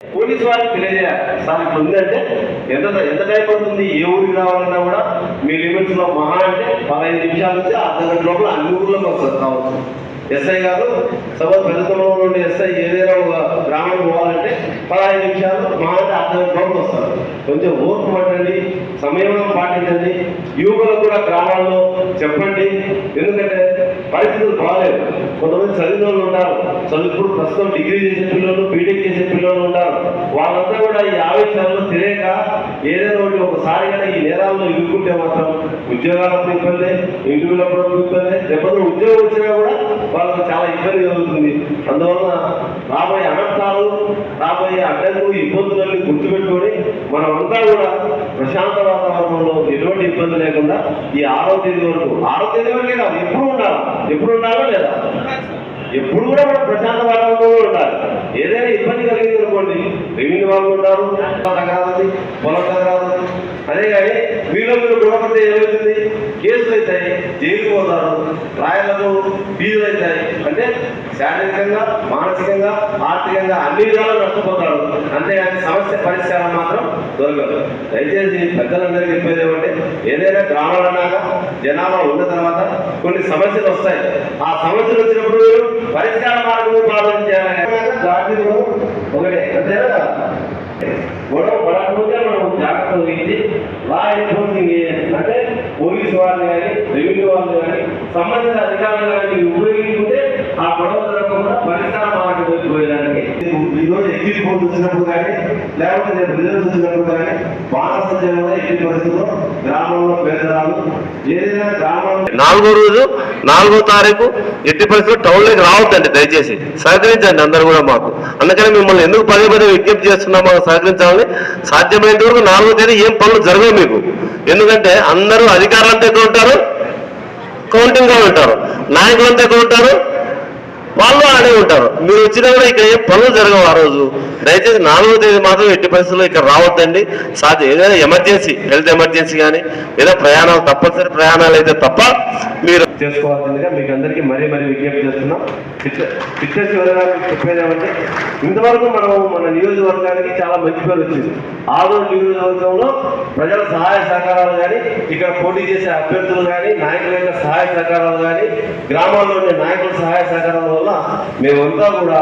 Police వారికి తెలియజేయాలి. Sir ఇప్పుడు ఉందంటే ఎంత ఎంత టైం పడుతుంది, ఏ ఊరికి రావాలన్నా కూడా మీ లిమిట్స్ లో మహా అంటే 15 నిమిషాల నుంచి అర్ధ గంట లోపల అన్ని ఊర్లోకి వస్తారు కావచ్చు. ఎస్ఐ గారు సపోజ్ పెద్దతనంలో నుండి ఎస్ఐ ఏదైనా ఒక గ్రామం పోవాలంటే 15 నిమిషాలు మహా అంటే అర్ధ గంట లోపల వస్తారు. కొంచెం ఓర్పు పట్టండి, సమయం పాటించండి. యువకులకు కూడా గ్రామాల్లో చెప్పండి. ఎందుకంటే పరిస్థితులు బాగాలేదు. కొంతమంది చదివిన వాళ్ళు ఉంటారు, చదువు ప్రస్తుతం డిగ్రీ చేసే పిల్లలు, బీటెక్ చేసే పిల్లలు ఉంటారు. వాళ్ళంతా కూడా ఈ ఆవేశాలను తెలియక ఏదైనా ఒకటి ఒకసారిగా ఈ నేరాల్లో ఇరుక్కుంటే మాత్రం ఉద్యోగాలకు ఇబ్బంది, ఇంటర్వ్యూలకు ఇబ్బంది, లేకపోతే ఉద్యోగం వచ్చినా కూడా వాళ్ళకు చాలా ఇబ్బంది కలుగుతుంది. అందువలన రాబోయే అనర్థాలు, రాబోయే అడ్డంకులు, ఇబ్బందులన్నీ గుర్తుపెట్టుకొని మనమంతా కూడా ప్రశాంత వాతావరణంలో ఎటువంటి ఇబ్బంది లేకుండా ఈ 6వ తేదీ వరకు, 6వ తేదీ వరకే కాదు, ఎప్పుడు ఉండాలో లేదా, ఎప్పుడు కూడా మనం ప్రశాంత వాతావరణంలో ఉండాలి. ఏదైనా ఇబ్బంది కలిగింది అనుకోండి, రెవెన్యూ వాళ్ళు ఉంటారు, తగ్గరాదు, పొలం తగ్గరాదు. అదే కానీ మీరు గొడవపడితే ఏమవుతుంది, కేసులు అవుతాయి, జైలుకు పోతారు, రాయలకు ఫీజులు అవుతాయి. అంటే శారీరకంగా, మానసికంగా, ఆర్థికంగా అన్ని విధాలు నష్టపోతారు. అంతేగాని సమస్య పరిష్కారం మాత్రం దొరకదు. దయచేసి పెద్దలందరికీ చెప్పేది ఏమంటే, ఏదైనా గ్రామాలన్నాక జనాభా ఉన్న తర్వాత కొన్ని సమస్యలు వస్తాయి. ఆ సమస్యలు వచ్చినప్పుడు పరిష్కార మార్గం పాటించాలి. ఒకటే అంతేనా, గొడవ పడకపోతే మనం జాగ్రత్త వహించి లా ఎన్ఫోర్సింగ్ అంటే పోలీసు వాళ్ళని కానీ, రెవెన్యూ వాళ్ళని కానీ, సంబంధిత అధికారులు కానీ ఉపయోగించుకుంటే ఆ గొడవ జరగకుండా పరిష్కార మార్గం పోయేదానికి ఈరోజు ఎగ్జిట్ పోల్స్ వచ్చినప్పుడు కానీ, లేకపోతే రిజల్ట్స్ వచ్చినప్పుడు కానీ బాణసంచయంలో ఎట్టి పరిస్థితుల్లో గ్రామంలో పేదరాలు ఏదైనా గ్రామంలో 4వ రోజు 4వ తారీఖు ఎట్టి పరిస్థితుల్లో టౌన్లోకి రావద్దండి. దయచేసి సహకరించండి అందరూ కూడా మాకు. అందుకని మిమ్మల్ని ఎందుకు పదే విజ్ఞప్తి చేస్తున్నామో సహకరించాలని. సాధ్యమైనంత వరకు 4వ తేదీ ఏం పనులు జరగవు మీకు. ఎందుకంటే అందరూ అధికారులంతా ఎక్కడ ఉంటారు, కౌంటింగ్ గా ఉంటారు, నాయకులంతా ఎక్కడ ఉంటారు, వాళ్ళు ఆడే ఉంటారు. మీరు వచ్చినా కూడా ఇక్కడ ఏం పనులు జరగవు ఆ రోజు. దయచేసి 4వ తేదీ మాత్రం ఎట్టి పరిస్థితుల్లో ఇక్కడ రావద్దండి. ఏదైనా ఎమర్జెన్సీ, హెల్త్ ఎమర్జెన్సీ కానీ, ఏదో ప్రయాణాలు, తప్పనిసరి ప్రయాణాలు అయితే తప్ప మీరు చేసుకోవాల్సిందిగా మీకు అందరికీ మరీ విజ్ఞప్తి చేస్తున్నాం. పిక్చర్స్ ఎవరైనా చెప్పేది ఏమంటే, ఇంతవరకు మనం మన నియోజకవర్గానికి చాలా మంచి పేరు వచ్చింది. ఆదోళ నియోజకవర్గంలో ప్రజల సహాయ సహకారాలు కానీ, ఇక్కడ పోటీ చేసే అభ్యర్థులు కానీ, నాయకుల యొక్క సహాయ సహకారాలు కానీ, గ్రామాల్లోని నాయకుల సహాయ సహకారాల వల్ల మేమంతా కూడా